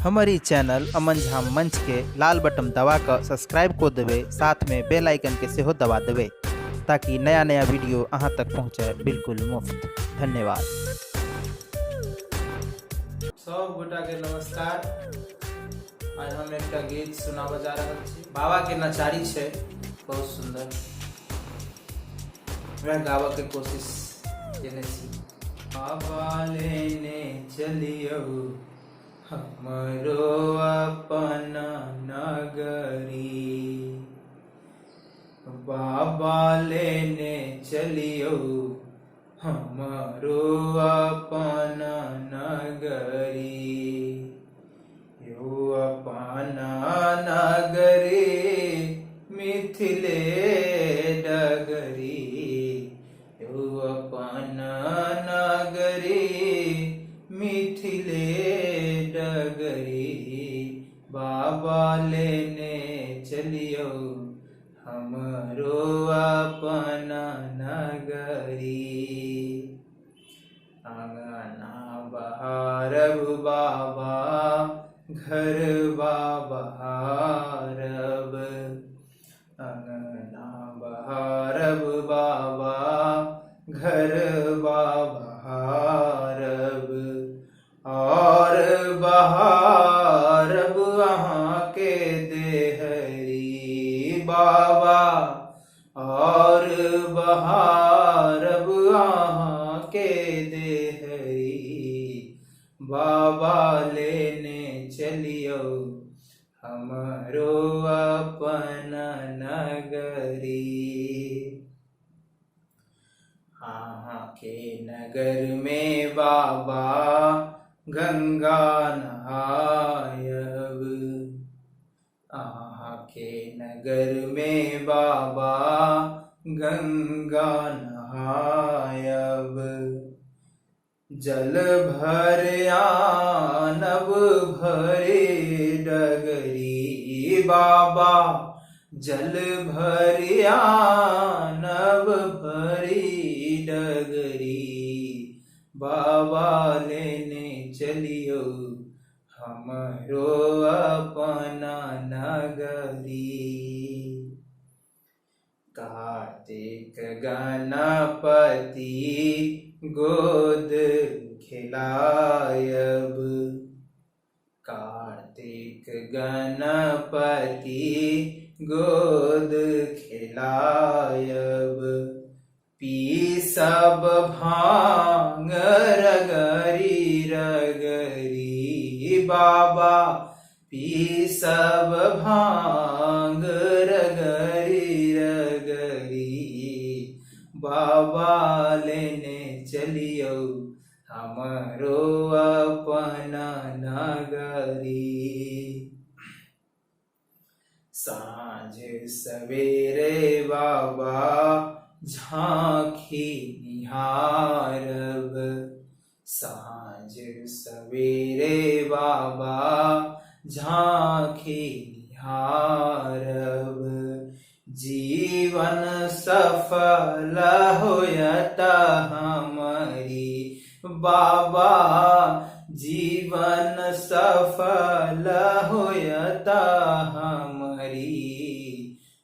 हमारी चैनल अमन झाम मंच के लाल बटन दबा कर सब्सक्राइब को देवे, साथ में बेल आइकन के सेहो दबा देवे ताकि नया नया वीडियो अहाँ तक पहुँचे बिल्कुल मुफ्त। धन्यवाद। सब गोटा के नमस्कार। आज हम एक गीत सुना बजा रहा छी। बाबा के नचारी छे, बहुत सुंदर, वह गावा के कोशिश केने छी। बाबा लेने चलियो हमरो अपन नगरी, बाबा लेने चलियो हमरो अपन नगरी, यो अपन नगरी मिथिले डगरी, यो अपन नगरी मिथिले डगरी, बाबा लेने चलियो हमरो अपन नगरी। आंगना बहारब बाबा घर बहारब, आंगना बहारब बाबा घर बहारब, और बहारब अहाँ के देहरी बाबा, और बहारब अहाँ के देहरी, बाबा लेने चलियो हमरो अपन नगरी। हाँ के नगर में बाबा गंगा नहायब, आहा के नगर में बाबा गंगा नहायब, जल भर आनब भरे डगरी बाबा, जल भर आनब भरी डगरी, बाबा लेने चलियो हमरो अपन नगरी। कार्तिक गणपति गोद खिलायब, कार्तिक गणपति गोद खिलायब, पीसब भांग रगरी रगरी बाबा, पीसब भांग रगरी रगरी, बाबा लेने चलियो हमरो अपन नगरी। साँझ सवेरे बाबा झांकी निहारब, साँझ सवेरे बाबा झांकी निहारब, जीवन सफल होयत हमारी बाबा, जीवन सफल होयत हमारी,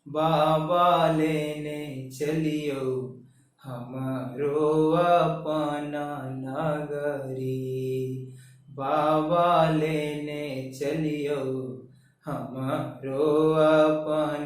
बाबा लेने चलियो हमरो अपन नगरी, बाबा लेने चलियो हमरो अपन